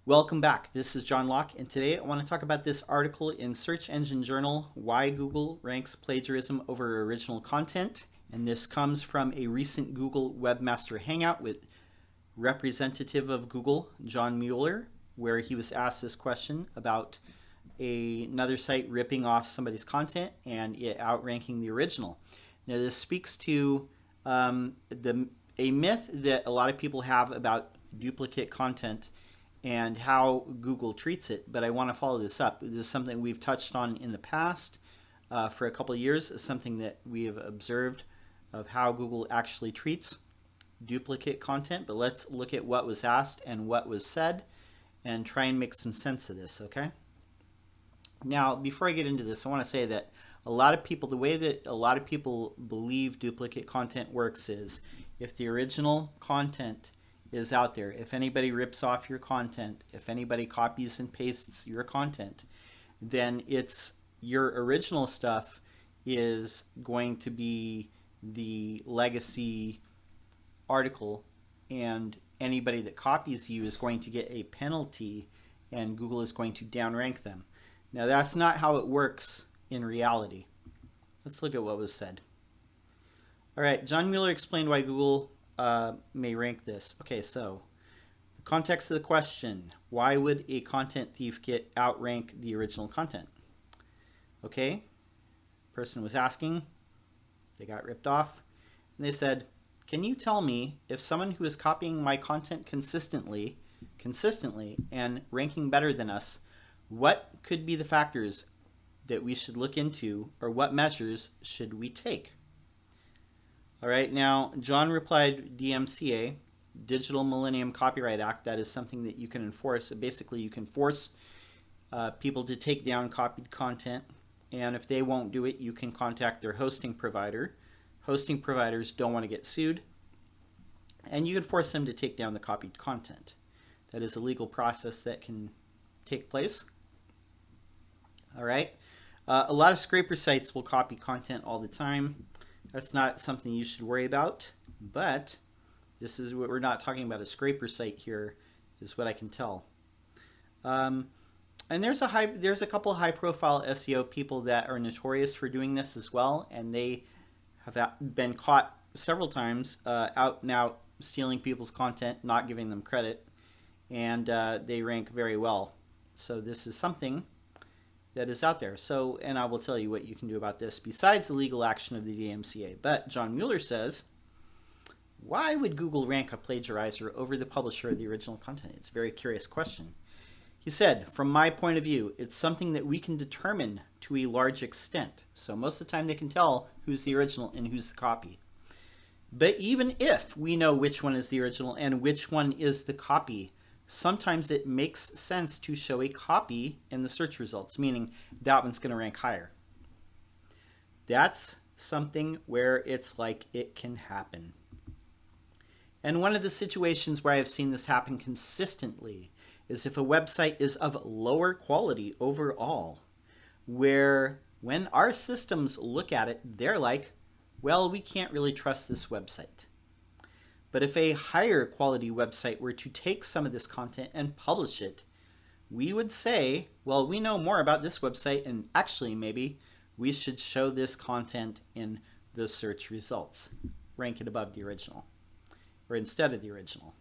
Welcome back. This is John Locke, and today I want to talk about this article in Search Engine Journal, Why Google Ranks Plagiarism Over Original Content. And this comes from a recent Google Webmaster Hangout with representative of Google, John Mueller, where he was asked this question about another site ripping off somebody's content and it outranking the original. Now this speaks to a myth that a lot of people have about duplicate content and how Google treats it, but I want to follow this up. This is something we've touched on in the past for a couple of years, something that we have observed of how Google actually treats duplicate content, but let's look at what was asked and what was said and try and make some sense of this, okay? Now, before I get into this, I want to say that a lot of people, the way that a lot of people believe duplicate content works is if the original content is out there, if anybody rips off your content, if anybody copies and pastes your content, then it's your original stuff is going to be the legacy article, and anybody that copies you is going to get a penalty and Google is going to downrank them. Now that's not how it works in reality. Let's look at what was said. All right, John Mueller explained why Google may rank this. Okay, so the context of the question, why would a content thief outrank the original content? Okay, person was asking, they got ripped off, and they said, can you tell me if someone who is copying my content consistently and ranking better than us, what could be the factors that we should look into, or what measures should we take? All right, now John replied, DMCA, Digital Millennium Copyright Act, that is something that you can enforce. So basically, you can force people to take down copied content, and if they won't do it, you can contact their hosting provider. Hosting providers don't want to get sued, and you can force them to take down the copied content. That is a legal process that can take place. All right, a lot of scraper sites will copy content all the time. That's not something you should worry about, but this is what we're not talking about. A scraper site here is what I can tell. And there's a couple of high-profile SEO people that are notorious for doing this as well, and they have been caught several times out and out stealing people's content, not giving them credit, and they rank very well. So this is something that is out there. So, and I will tell you what you can do about this besides the legal action of the DMCA. But John Mueller says, why would Google rank a plagiarizer over the publisher of the original content? It's a very curious question. He said, from my point of view, it's something that we can determine to a large extent. So most of the time they can tell who's the original and who's the copy. But even if we know which one is the original and which one is the copy, sometimes it makes sense to show a copy in the search results, meaning that one's going to rank higher. That's something where it's like it can happen. And one of the situations where I've seen this happen consistently is if a website is of lower quality overall, where when our systems look at it, they're like, well, we can't really trust this website. But if a higher quality website were to take some of this content and publish it, we would say, well, we know more about this website, and actually maybe we should show this content in the search results, rank it above the original, or instead of the original.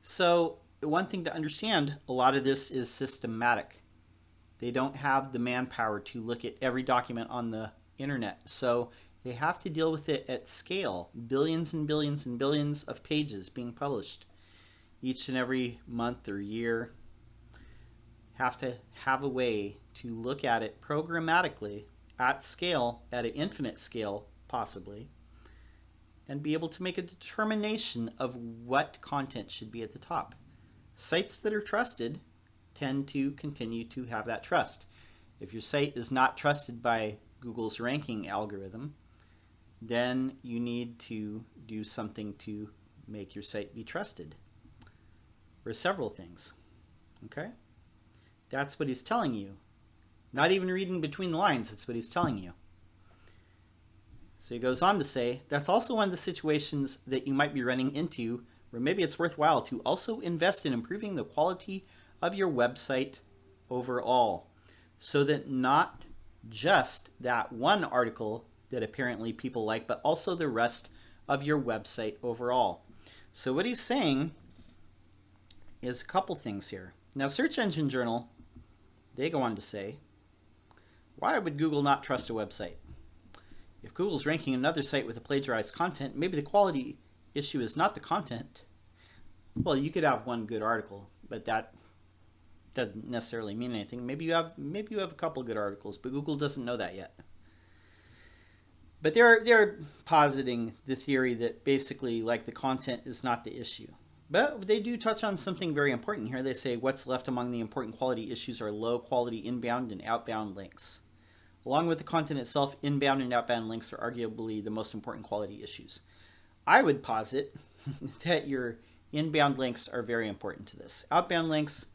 So one thing to understand, a lot of this is systematic. They don't have the manpower to look at every document on the internet. So they have to deal with it at scale, billions and billions and billions of pages being published each and every month or year. Have to have a way to look at it programmatically at scale, at an infinite scale possibly, and be able to make a determination of what content should be at the top. Sites that are trusted tend to continue to have that trust. If your site is not trusted by Google's ranking algorithm, then you need to do something to make your site be trusted, or several things. Okay? That's what he's telling you. Not even reading between the lines, that's what he's telling you. So he goes on to say, that's also one of the situations that you might be running into or maybe it's worthwhile to also invest in improving the quality of your website overall, so that not just that one article that apparently people like, but also the rest of your website overall. So what he's saying is a couple things here. Now, Search Engine Journal, they go on to say, why would Google not trust a website? If Google's ranking another site with a plagiarized content, maybe the quality issue is not the content. Well, you could have one good article, but that doesn't necessarily mean anything. Maybe you have a couple good articles, but Google doesn't know that yet. But they're positing the theory that basically, like, the content is not the issue. But they do touch on something very important here. They say what's left among the important quality issues are low quality inbound and outbound links. Along with the content itself, inbound and outbound links are arguably the most important quality issues. I would posit that your inbound links are very important to this. Outbound links,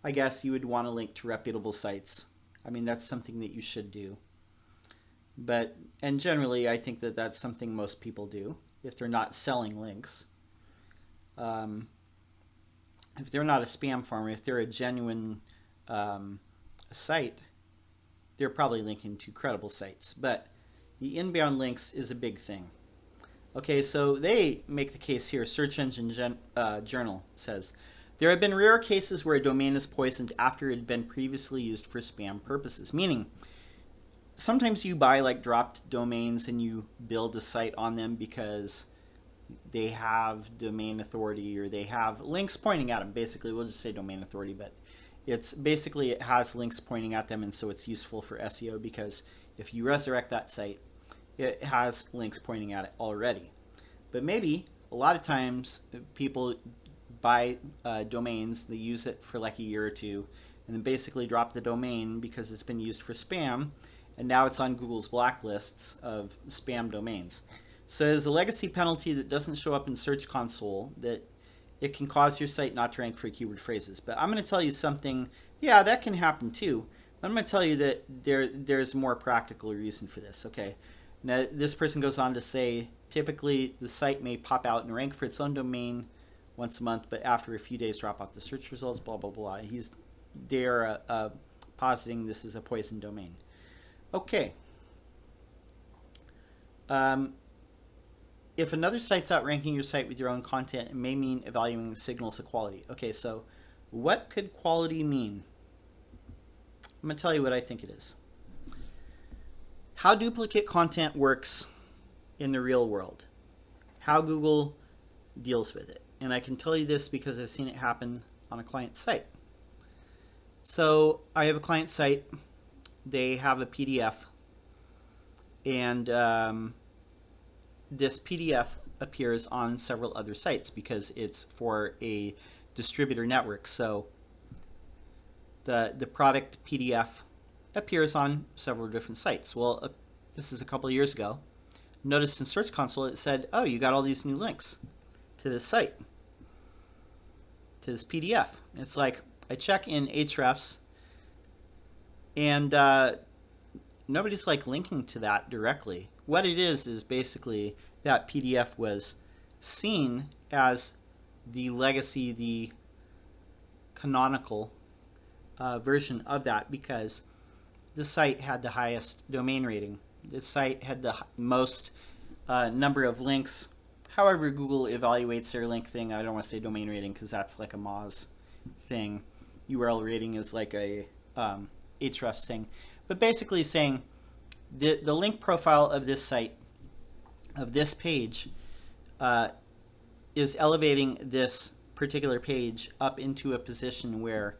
I guess you would want to link to reputable sites. I mean, that's something that you should do. And generally, I think that that's something most people do if they're not selling links. If they're not a spam farmer, if they're a genuine site, they're probably linking to credible sites. But the inbound links is a big thing. Okay, so they make the case here. Search Engine Journal says, there have been rare cases where a domain is poisoned after it had been previously used for spam purposes. Meaning, sometimes you buy like dropped domains and you build a site on them because they have domain authority or they have links pointing at them. Basically, we'll just say domain authority, but it's basically it has links pointing at them, and so it's useful for SEO because if you resurrect that site, it has links pointing at it already. But maybe a lot of times people buy domains, they use it for like a year or two, and then basically drop the domain because it's been used for spam, and now it's on Google's blacklists of spam domains. So there's a legacy penalty that doesn't show up in Search Console that it can cause your site not to rank for keyword phrases. But I'm going to tell you something, yeah, that can happen too. But I'm going to tell you that there's a more practical reason for this, okay? Now, this person goes on to say, typically the site may pop out and rank for its own domain once a month, but after a few days drop off the search results, blah, blah, blah. They're positing this is a poison domain. Okay. If another site's outranking your site with your own content, it may mean evaluating the signals of quality. Okay, so what could quality mean? I'm going to tell you what I think it is. How duplicate content works in the real world. How Google deals with it. And I can tell you this because I've seen it happen on a client site. So I have a client site. They have a PDF. And this PDF appears on several other sites because it's for a distributor network. So the product PDF appears on several different sites. Well, this is a couple of years ago. Noticed in Search Console it said, oh, you got all these new links to this site, to this PDF. It's like, I check in Ahrefs and nobody's like linking to that directly. What it is basically that PDF was seen as the legacy, the canonical version of that because the site had the highest domain rating. The site had the most number of links. However Google evaluates their link thing, I don't want to say domain rating because that's like a Moz thing. URL rating is like a Ahrefs thing. But basically saying the link profile of this site, of this page, is elevating this particular page up into a position where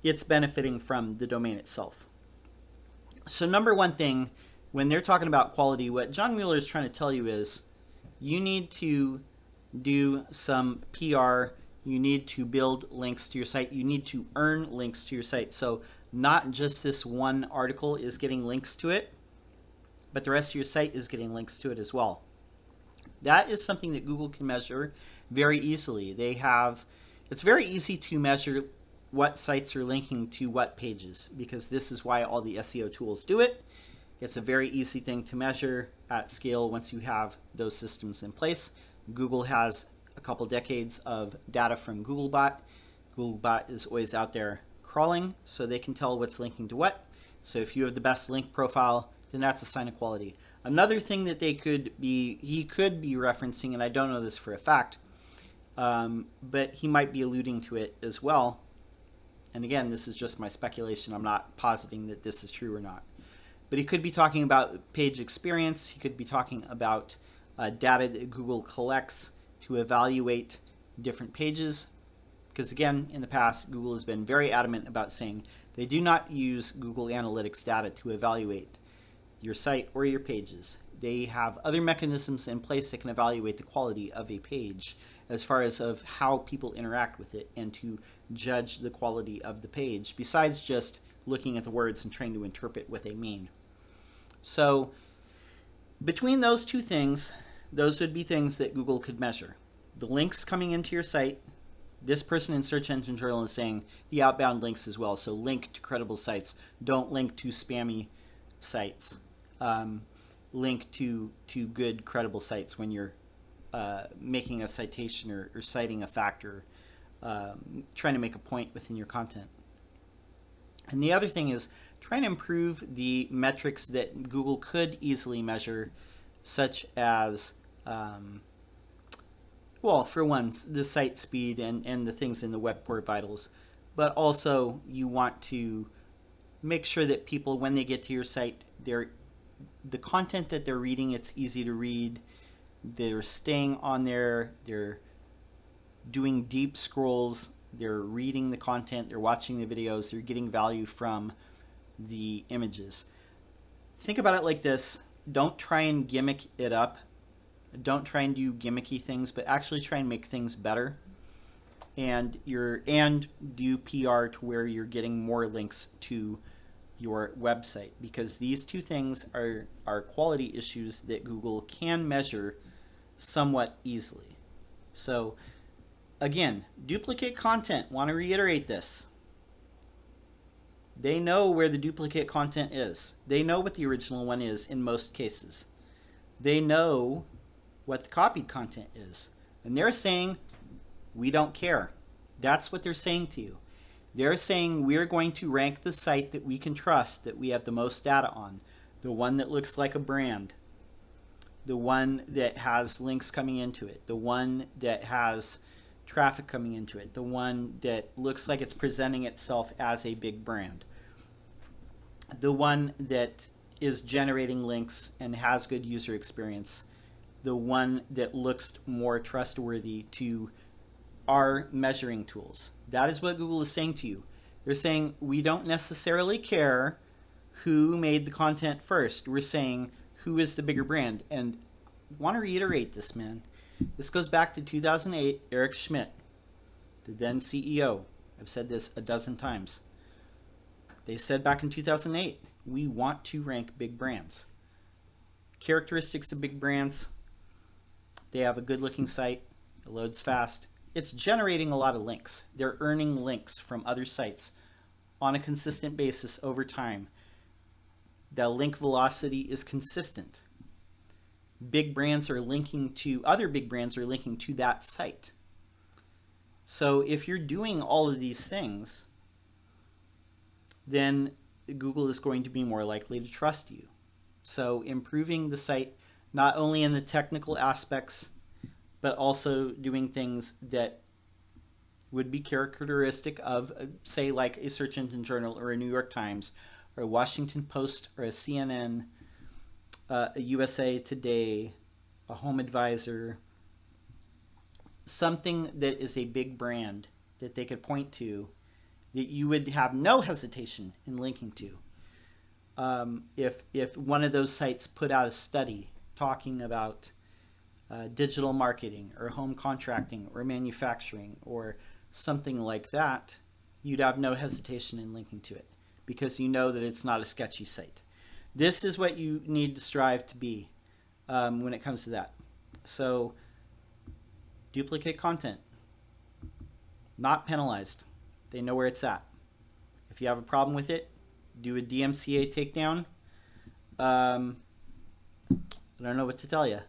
it's benefiting from the domain itself. So number one thing, when they're talking about quality, what John Mueller is trying to tell you is you need to do some PR, you need to build links to your site, you need to earn links to your site. So not just this one article is getting links to it, but the rest of your site is getting links to it as well. That is something that Google can measure very easily. It's very easy to measure what sites are linking to what pages because this is why all the SEO tools do it. It's a very easy thing to measure at scale once you have those systems in place. Google has a couple decades of data from Googlebot. Googlebot is always out there crawling, so they can tell what's linking to what. So if you have the best link profile, then that's a sign of quality. Another thing that he could be referencing, and I don't know this for a fact, but he might be alluding to it as well. And again, this is just my speculation. I'm not positing that this is true or not. But he could be talking about page experience. He could be talking about data that Google collects to evaluate different pages. Because again, in the past, Google has been very adamant about saying they do not use Google Analytics data to evaluate your site or your pages. They have other mechanisms in place that can evaluate the quality of a page as far as of how people interact with it and to judge the quality of the page, besides just looking at the words and trying to interpret what they mean. So between those two things, those would be things that Google could measure. The links coming into your site. This person in Search Engine Journal is saying the outbound links as well. So link to credible sites. Don't link to spammy sites. Link to good credible sites when you're making a citation or citing a fact or trying to make a point within your content. And the other thing is trying to improve the metrics that Google could easily measure, such as, well, for one, the site speed and the things in the web port vitals. But also you want to make sure that people, when they get to your site, the content that they're reading, it's easy to read. They're staying on there. They're doing deep scrolls. They're reading the content. They're watching the videos. They're getting value from the images. Think about it like this. Don't try and gimmick it up. Don't try and do gimmicky things, but actually try and make things better. And do PR to where you're getting more links to your website, because these two things are quality issues that Google can measure somewhat easily. So again, duplicate content. Want to reiterate this. They know where the duplicate content is. They know what the original one is in most cases. They know what the copied content is. And they're saying, we don't care. That's what they're saying to you. They're saying we're going to rank the site that we can trust, that we have the most data on, the one that looks like a brand, the one that has links coming into it, the one that has traffic coming into it, the one that looks like it's presenting itself as a big brand, the one that is generating links and has good user experience, the one that looks more trustworthy to our measuring tools. That is what Google is saying to you. They're saying we don't necessarily care who made the content first. We're saying who is the bigger brand. And I want to reiterate this, man. This goes back to 2008, Eric Schmidt, the then CEO. I've said this a dozen times. They said back in 2008, we want to rank big brands. Characteristics of big brands: they have a good looking site, it loads fast, it's generating a lot of links. They're earning links from other sites on a consistent basis over time. The link velocity is consistent. Big brands are linking to, other big brands are linking to that site. So if you're doing all of these things, then Google is going to be more likely to trust you. So improving the site, not only in the technical aspects, but also doing things that would be characteristic of, say, like a Search Engine Journal or a New York Times or a Washington Post or a CNN, a USA Today, a Home Advisor, something that is a big brand that they could point to that you would have no hesitation in linking to. If one of those sites put out a study talking about digital marketing or home contracting or manufacturing or something like that, you'd have no hesitation in linking to it because you know that it's not a sketchy site. This is what you need to strive to be when it comes to that. So duplicate content, not penalized. They know where it's at. If you have a problem with it, do a DMCA takedown. I don't know what to tell you.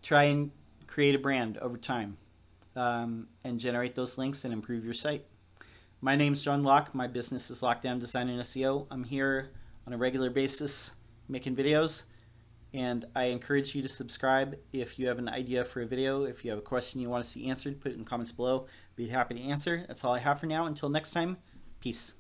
Try and create a brand over time and generate those links and improve your site. My name's John Locke. My business is Lockdown Design and SEO. I'm here on a regular basis making videos, and I encourage you to subscribe if you have an idea for a video. If you have a question you want to see answered, put it in the comments below. Be happy to answer. That's all I have for now. Until next time, peace.